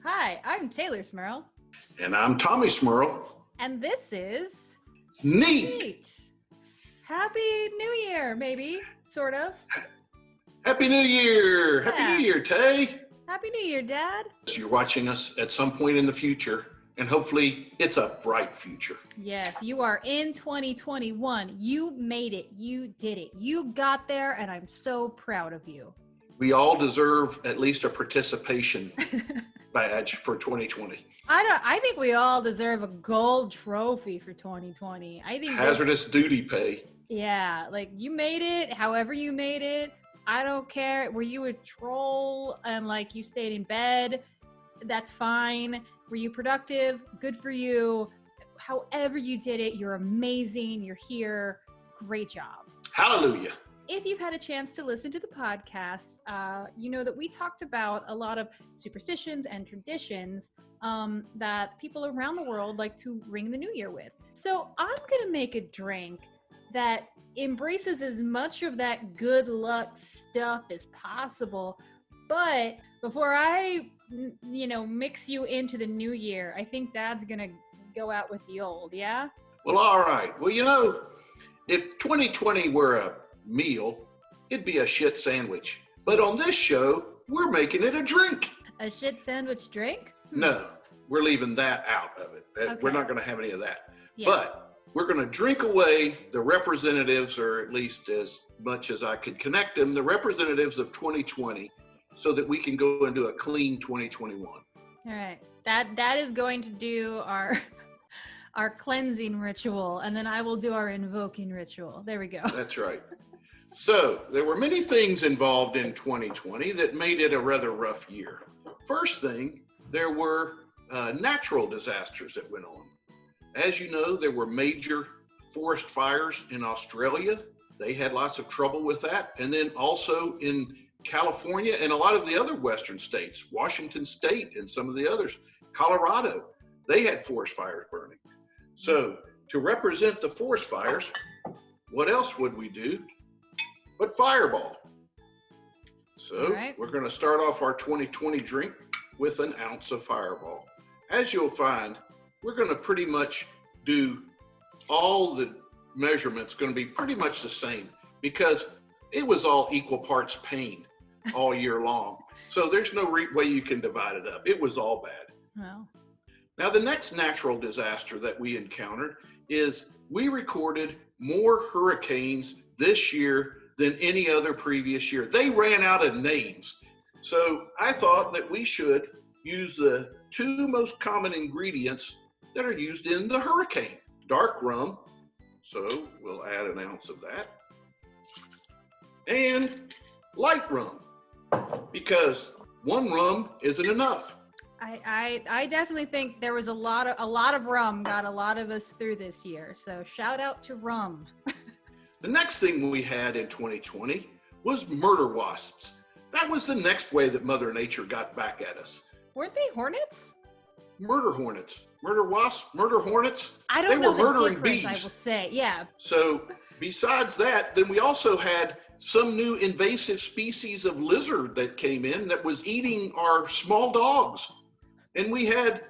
Hi, I'm Taylor Smurl. And I'm Tommy Smurl. And this is Neat. Happy New Year, maybe, sort of. Happy New Year. Yeah. Happy New Year, Tay. Happy New Year, Dad. You're watching us at some point in the future, and hopefully it's a bright future. Yes, you are in 2021. You made it. You did it. You got there, and I'm so proud of you. We all deserve at least a participation badge for 2020. I think we all deserve a gold trophy for 2020. I think hazardous duty pay. Yeah, like you made it, however you made it. I don't care. Were you a troll and like you stayed in bed? That's fine. Were you productive? Good for you. However you did it, you're amazing. You're here. Great job. Hallelujah. If you've had a chance to listen to the podcast, you know that we talked about a lot of superstitions and traditions that people around the world like to ring the new year with. So I'm going to make a drink that embraces as much of that good luck stuff as possible. But before I, mix you into the new year, I think Dad's going to go out with the old, yeah? Well, all right. Well, if 2020 were a meal, it'd be a shit sandwich. But on this show, we're making it a drink. A shit sandwich drink? No, we're leaving that out of it. Okay. We're not going to have any of that. Yeah. But we're going to drink away the representatives, or at least as much as I could connect them, the representatives of 2020, so that we can go into a clean 2021. All right. That is going to do our cleansing ritual, and then I will do our invoking ritual. There we go. That's right. So there were many things involved in 2020 that made it a rather rough year. First thing, there were natural disasters that went on. As you know, there were major forest fires in Australia. They had lots of trouble with that. And then also in California and a lot of the other western states, Washington State and some of the others, Colorado, they had forest fires burning. So to represent the forest fires, what else would we do but fireball? So We're going to start off our 2020 drink with an ounce of fireball. As you'll find, we're going to pretty much do all the measurements going to be pretty much the same because it was all equal parts pain all year long. So there's no way you can divide it up. It was all bad. Well. Now, the next natural disaster that we encountered is we recorded more hurricanes this year than any other previous year. They ran out of names. So I thought that we should use the two most common ingredients that are used in the hurricane. Dark rum, so we'll add an ounce of that. And light rum, because one rum isn't enough. I definitely think there was a lot of rum got a lot of us through this year. So shout out to rum. The next thing we had in 2020 was murder wasps. That was the next way that Mother Nature got back at us. Weren't they hornets? Murder hornets. Murder wasps, murder hornets. I don't know the difference, bees. I will say, yeah. So besides that, then we also had some new invasive species of lizard that came in that was eating our small dogs. And we had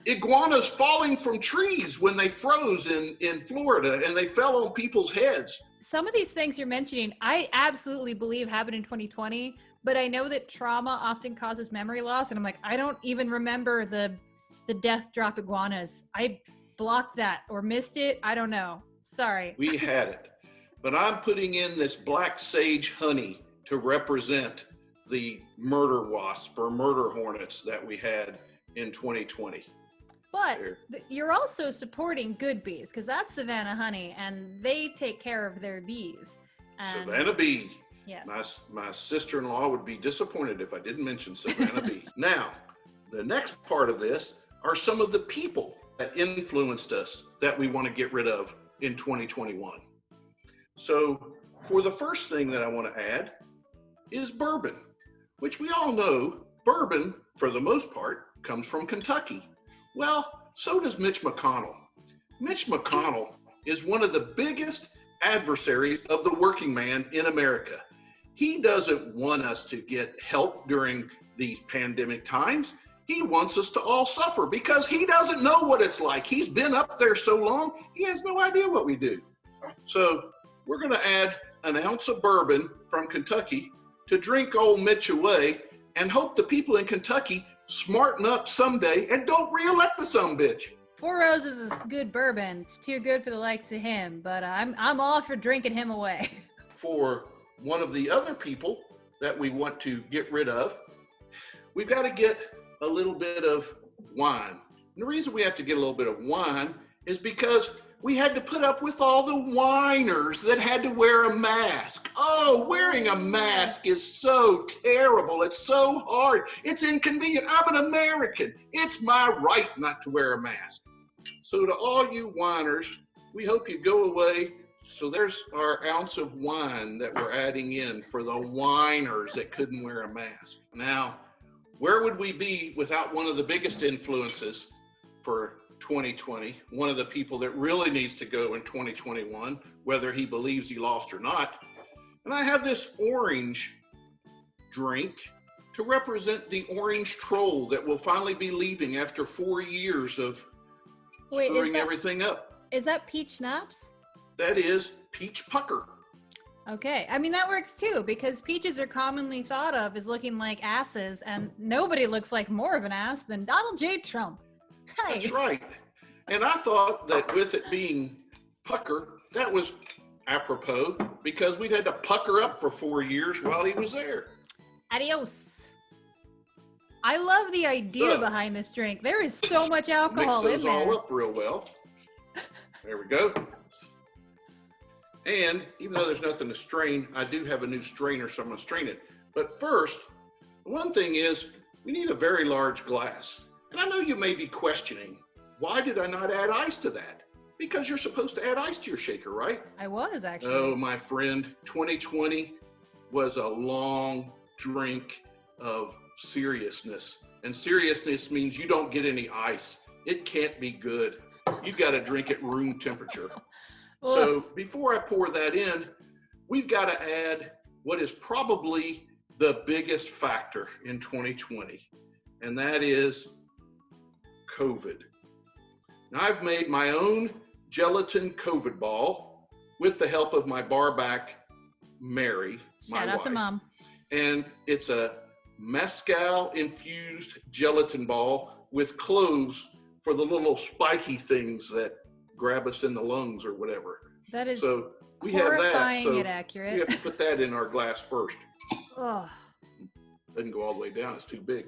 iguanas falling from trees when they froze in Florida, and they fell on people's heads. Some of these things you're mentioning, I absolutely believe happened in 2020, but I know that trauma often causes memory loss, and I'm like, I don't even remember the death drop iguanas. I blocked that or missed it. I don't know. Sorry. We had it. But I'm putting in this black sage honey to represent the murder wasp or murder hornets that we had in 2020. But you're also supporting good bees, because that's Savannah honey, and they take care of their bees. And Savannah bee. Yes. My sister-in-law would be disappointed if I didn't mention Savannah bee. Now, the next part of this are some of the people that influenced us that we want to get rid of in 2021. So for the first thing that I want to add is bourbon, which we all know bourbon, for the most part, comes from Kentucky. Well, so does Mitch McConnell. Mitch McConnell is one of the biggest adversaries of the working man in America. He doesn't want us to get help during these pandemic times. He wants us to all suffer because he doesn't know what it's like. He's been up there so long, he has no idea what we do. So we're going to add an ounce of bourbon from Kentucky to drink old Mitch away and hope the people in Kentucky smarten up someday and don't reelect the sumbitch. Four Roses is good bourbon. It's too good for the likes of him, but I'm all for drinking him away. For one of the other people that we want to get rid of, we've got to get a little bit of wine. And the reason we have to get a little bit of wine is because we had to put up with all the whiners that had to wear a mask. Oh, wearing a mask is so terrible. It's so hard. It's inconvenient. I'm an American. It's my right not to wear a mask. So to all you whiners, we hope you go away. So there's our ounce of wine that we're adding in for the whiners that couldn't wear a mask. Now, where would we be without one of the biggest influences for 2020, one of the people that really needs to go in 2021, whether he believes he lost or not? And I have this orange drink to represent the orange troll that will finally be leaving after 4 years of screwing everything up. Is that peach schnapps? That is peach pucker. Okay. I mean, that works too, because peaches are commonly thought of as looking like asses, and nobody looks like more of an ass than Donald J. Trump. Hey. That's right. And I thought that with it being pucker, that was apropos, because we'd had to pucker up for 4 years while he was there. Adios. I love the idea behind this drink. There is so much alcohol in there. Mix those all up real well. There we go. And even though there's nothing to strain, I do have a new strainer, so I'm going to strain it. But first, one thing is we need a very large glass. And I know you may be questioning, why did I not add ice to that? Because you're supposed to add ice to your shaker, right? I was, actually. Oh, my friend, 2020 was a long drink of seriousness. And seriousness means you don't get any ice. It can't be good. You got to drink at room temperature. So before I pour that in, we've got to add what is probably the biggest factor in 2020, and that is COVID. Now, I've made my own gelatin COVID ball with the help of my barback, Mary, my wife. Shout out to Mom. And it's a mezcal infused gelatin ball with cloves for the little spiky things that grab us in the lungs or whatever. That is so we have that. So yet accurate. we have to put that in our glass first. Oh. Doesn't go all the way down, it's too big.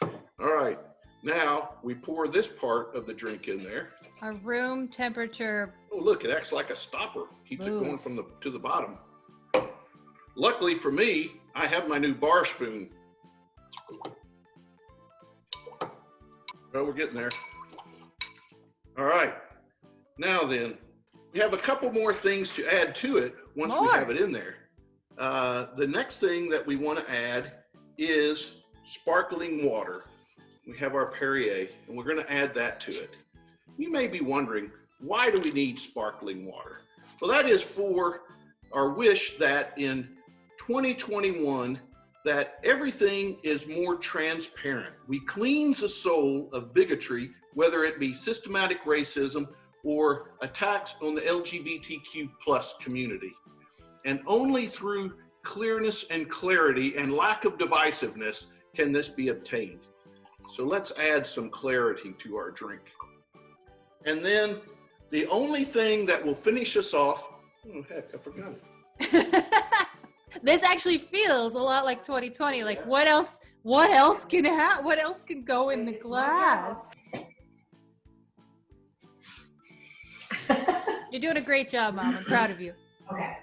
All right, now we pour this part of the drink in there. A room temperature. Oh, look, it acts like a stopper. Keeps it going from to the bottom. Luckily for me, I have my new barspoon. Well, we're getting there. All right. Now then, we have a couple more things to add to it once we have it in there. The next thing that we want to add is sparkling water. We have our Perrier, and we're going to add that to it. You may be wondering, why do we need sparkling water? Well, that is for our wish that in 2021, that everything is more transparent. We cleanse the soul of bigotry, whether it be systematic racism or attacks on the LGBTQ plus community. And only through clearness and clarity and lack of divisiveness can this be obtained. So let's add some clarity to our drink. And then the only thing that will finish us off, oh heck, I forgot it. This actually feels a lot like 2020. Like what else can go in the glass? You're doing a great job, Mom. I'm proud of you. Okay.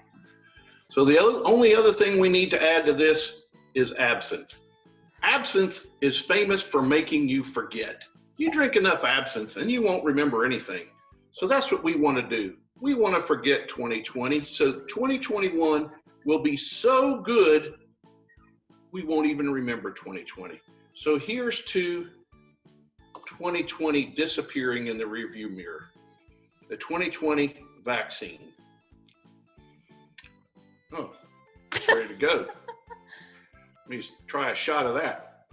So the only other thing we need to add to this is absinthe. Absinthe is famous for making you forget. You drink enough absinthe and you won't remember anything. So that's what we want to do. We want to forget 2020. So 2021 will be so good, we won't even remember 2020. So here's to 2020 disappearing in the rearview mirror. The 2020 vaccine. Oh, it's ready to go. Let me try a shot of that.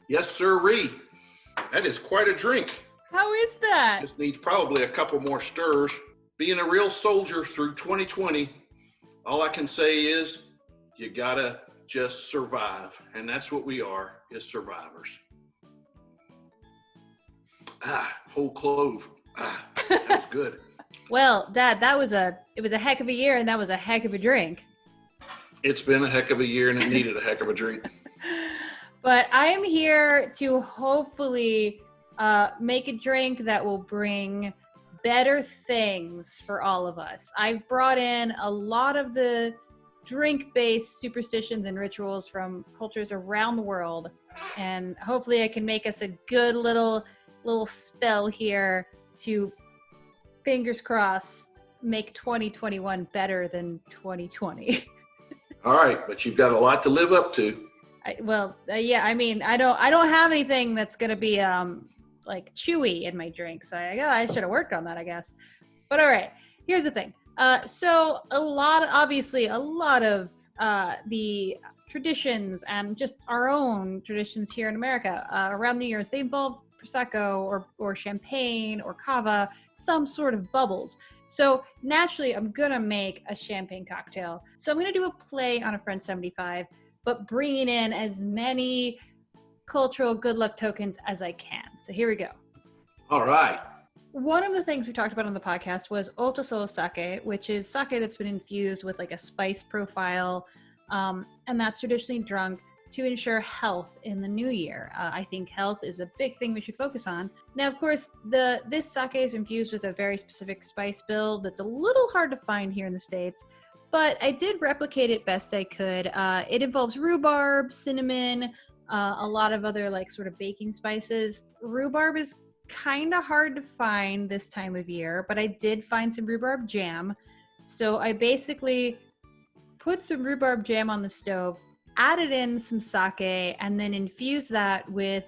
Yes, sirree. That is quite a drink. How is that? Just needs probably a couple more stirs. Being a real soldier through 2020, all I can say is you gotta just survive. And that's what we are, is survivors. Whole clove. That was good. Well, Dad, it was a heck of a year, and that was a heck of a drink. It's been a heck of a year, and it needed a heck of a drink. But I am here to hopefully make a drink that will bring better things for all of us. I've brought in a lot of the drink-based superstitions and rituals from cultures around the world, and hopefully I can make us a good little spell here to, fingers crossed, make 2021 better than 2020. All right, but you've got a lot to live up to. Yeah, I mean, I don't have anything that's gonna be like chewy in my drink, so I should have worked on that, I guess. But all right, here's the thing. So a lot of the traditions and just our own traditions here in America around New Year's, they involve prosecco or champagne or cava, some sort of bubbles. So naturally, I'm gonna make a champagne cocktail. So I'm gonna do a play on a French 75, but bringing in as many cultural good luck tokens as I can. So here we go. All right. One of the things we talked about on the podcast was o-toso sake, which is sake that's been infused with like a spice profile, and that's traditionally drunk to ensure health in the new year. I think health is a big thing we should focus on. Now, of course, this sake is infused with a very specific spice build that's a little hard to find here in the States, but I did replicate it best I could. It involves rhubarb, cinnamon, a lot of other like sort of baking spices. Rhubarb is kind of hard to find this time of year, but I did find some rhubarb jam. So I basically put some rhubarb jam on the stove, added in some sake, and then infused that with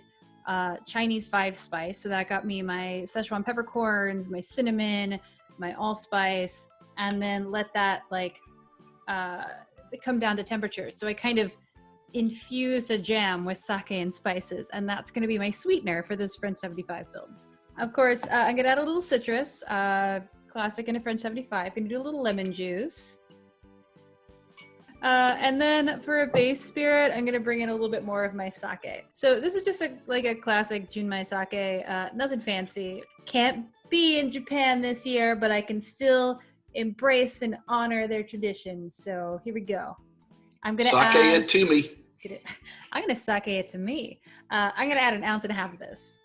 Chinese 5 spice. So that got me my Szechuan peppercorns, my cinnamon, my allspice, and then let that like come down to temperature. So I kind of infused a jam with sake and spices, and that's going to be my sweetener for this French 75 build. Of course, I'm going to add a little citrus, classic in a French 75. I'm going to do a little lemon juice. And then for a base spirit, I'm going to bring in a little bit more of my sake. So this is just like a classic junmai sake, nothing fancy. Can't be in Japan this year, but I can still embrace and honor their traditions. So here we go. I'm going to sake it to me. I'm going to sake it to me. I'm going to add 1.5 ounces of this.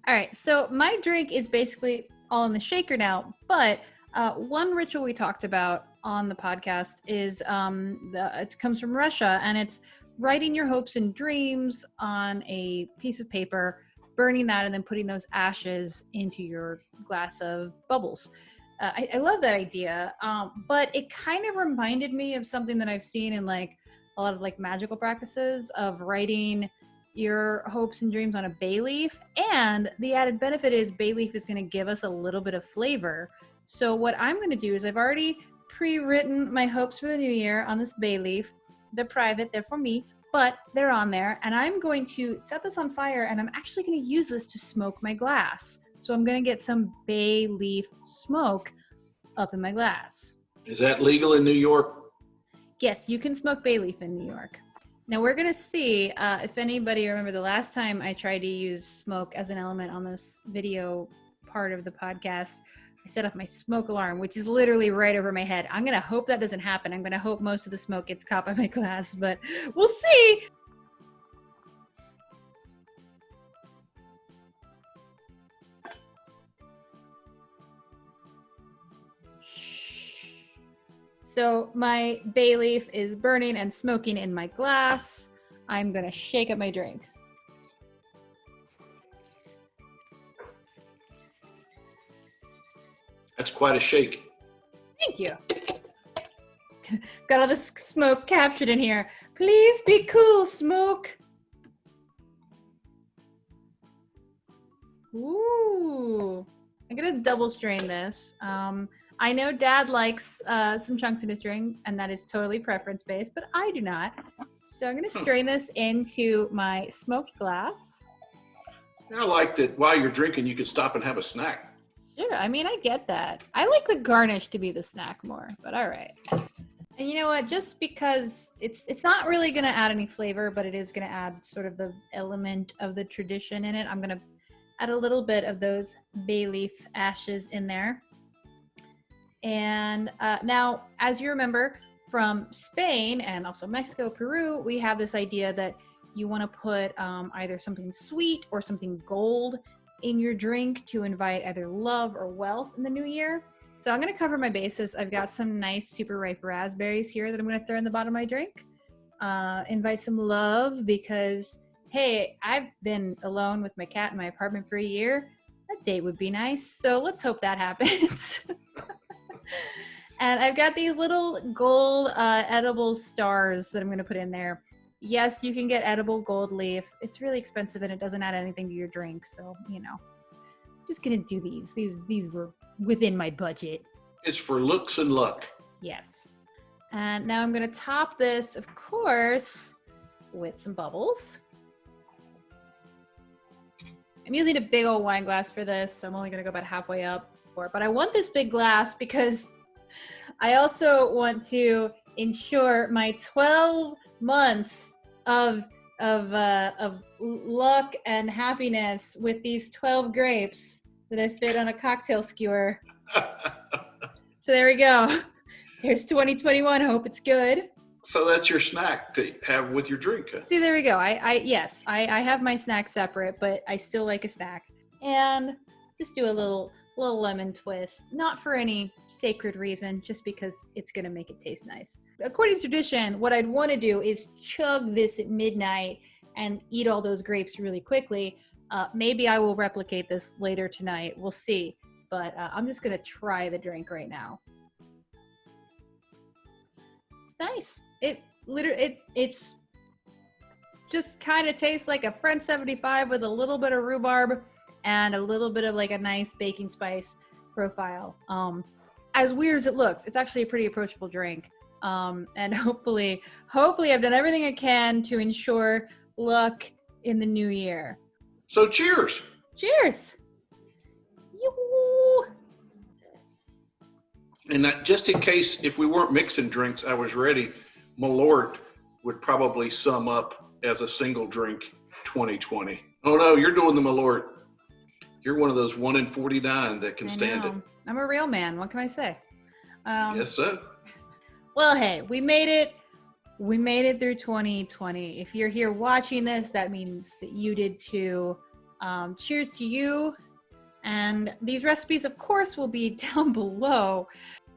All right, so my drink is basically all in the shaker now, but one ritual we talked about on the podcast is it comes from Russia, and it's writing your hopes and dreams on a piece of paper, burning that, and then putting those ashes into your glass of bubbles. I love that idea, but it kind of reminded me of something that I've seen in like a lot of like magical practices of writing your hopes and dreams on a bay leaf. And the added benefit is bay leaf is going to give us a little bit of flavor. So what I'm going to do is I've already pre-written my hopes for the new year on this bay leaf. They're private, they're for me, but they're on there. And I'm going to set this on fire, and I'm actually going to use this to smoke my glass. So I'm going to get some bay leaf smoke up in my glass. Is that legal in New York? Yes, you can smoke bay leaf in New York. Now we're going to see if anybody remember the last time I tried to use smoke as an element on this video part of the podcast. I set off my smoke alarm, which is literally right over my head. I'm going to hope that doesn't happen. I'm going to hope most of the smoke gets caught by my glass, but we'll see. So my bay leaf is burning and smoking in my glass. I'm going to shake up my drink. That's quite a shake. Thank you. Got all this smoke captured in here. Please be cool, smoke. Ooh. I'm going to double strain this. I know Dad likes some chunks in his drinks, and that is totally preference-based, but I do not. So I'm going to strain this into my smoked glass. I like that while you're drinking, you can stop and have a snack. Sure, I mean, I get that. I like the garnish to be the snack more, but all right. And you know what? Just because it's not really going to add any flavor, but it is going to add sort of the element of the tradition in it. I'm going to add a little bit of those bay leaf ashes in there. And now, as you remember from Spain and also Mexico, Peru, we have this idea that you want to put either something sweet or something gold in your drink to invite either love or wealth in the new year. So I'm going to cover my bases. I've got some nice super ripe raspberries here that I'm going to throw in the bottom of my drink. Invite some love because, hey, I've been alone with my cat in my apartment for a year. That date would be nice. So let's hope that happens. And I've got these little gold edible stars that I'm going to put in there. Yes, you can get edible gold leaf. It's really expensive and it doesn't add anything to your drink. So, you know, I'm just going to do these. These were within my budget. It's for looks and luck. Yes. And now I'm going to top this, of course, with some bubbles. I'm using a big old wine glass for this. So I'm only going to go about halfway up for it. But I want this big glass because I also want to ensure my 12 months of luck and happiness with these 12 grapes that I fit on a cocktail skewer. So there we go. Here's 2021. Hope it's good. So that's your snack to have with your drink. Huh? See, there we go. Yes, I have my snack separate, but I still like a snack. And just do a little lemon twist, not for any sacred reason, just because it's going to make it taste nice. According to tradition, what I'd want to do is chug this at midnight and eat all those grapes really quickly. Maybe I will replicate this later tonight. We'll see. But I'm just going to try the drink right now. Nice. It's just kind of tastes like a French 75 with a little bit of rhubarb and a little bit of like a nice baking spice profile. As weird as it looks, it's actually a pretty approachable drink. And hopefully I've done everything I can to ensure luck in the new year. So cheers. Cheers. Yoo-hoo. And that, just in case, if we weren't mixing drinks, I was ready. Malort would probably sum up as a single drink 2020. Oh no, you're doing the Malort. You're one of those 1 in 49 that can stand it. I'm a real man. What can I say? Yes, sir. Well, hey, we made it. We made it through 2020. If you're here watching this, that means that you did too. Cheers to you. And these recipes, of course, will be down below.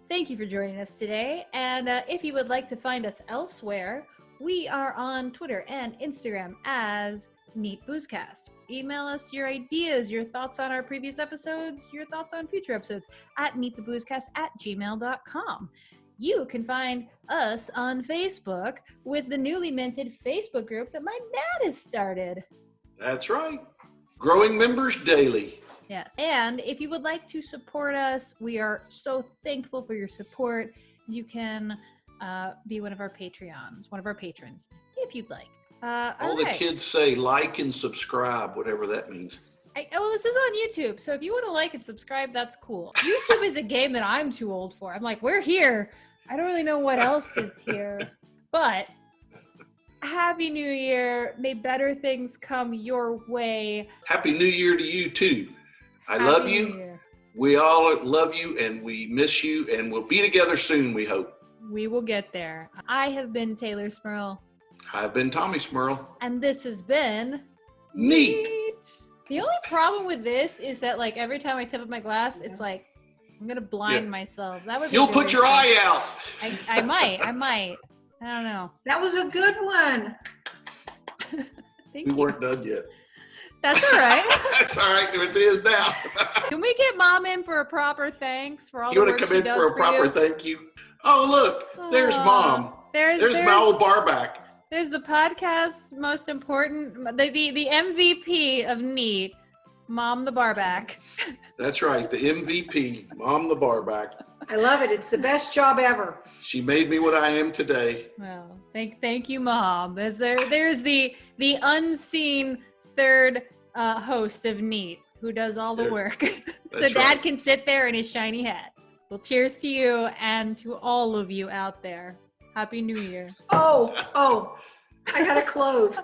Thank you for joining us today. And if you would like to find us elsewhere, we are on Twitter and Instagram as Neat Boozecast. Email us your ideas, your thoughts on our previous episodes, your thoughts on future episodes at neattheboozecast@gmail.com. You can find us on Facebook with the newly minted Facebook group that my dad has started. That's right. Growing members daily. Yes. And if you would like to support us, we are so thankful for your support. You can be one of our Patreons, one of our patrons, if you'd like. All the kids say like and subscribe, whatever that means. Well, this is on YouTube, so if you want to like and subscribe, that's cool. YouTube is a game that I'm too old for. I'm like, we're here. I don't really know what else is here. But Happy New Year. May better things come your way. Happy New Year to you, too. I love you. We all love you, and we miss you, and we'll be together soon, we hope. We will get there. I have been Taylor Smurl. I've been Tommy Smurl. And this has been Neat. The only problem with this is that, like, every time I tip up my glass, it's like, I'm going to blind myself. That would be You'll put your eye out. I might. I don't know. That was a good one. We weren't done yet. That's all right. That's all right. It is now. Can we get Mom in for a proper thanks for all the work she does for you? You want to come in for a proper thank you? Oh, look. There's Mom. There's my old bar back. There's the podcast's most important, the MVP of Neat, Mom the Barback. That's right, the MVP, Mom the Barback. I love it. It's the best job ever. She made me what I am today. Well, thank you, Mom. There's the unseen third host of Neat who does all the There- work. So that's Dad right. can sit there in his shiny hat. Well, cheers to you and to all of you out there. Happy New Year. Oh, I got a clove.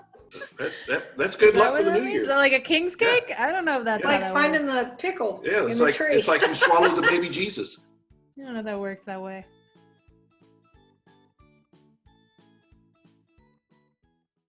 That's good Is that luck what for the that new means? Is year. that like a king's cake? I don't know if that's how Like that finding works. the pickle Yeah, in it's the like tree. it's like you swallowed the baby Jesus. I don't know if that works that way.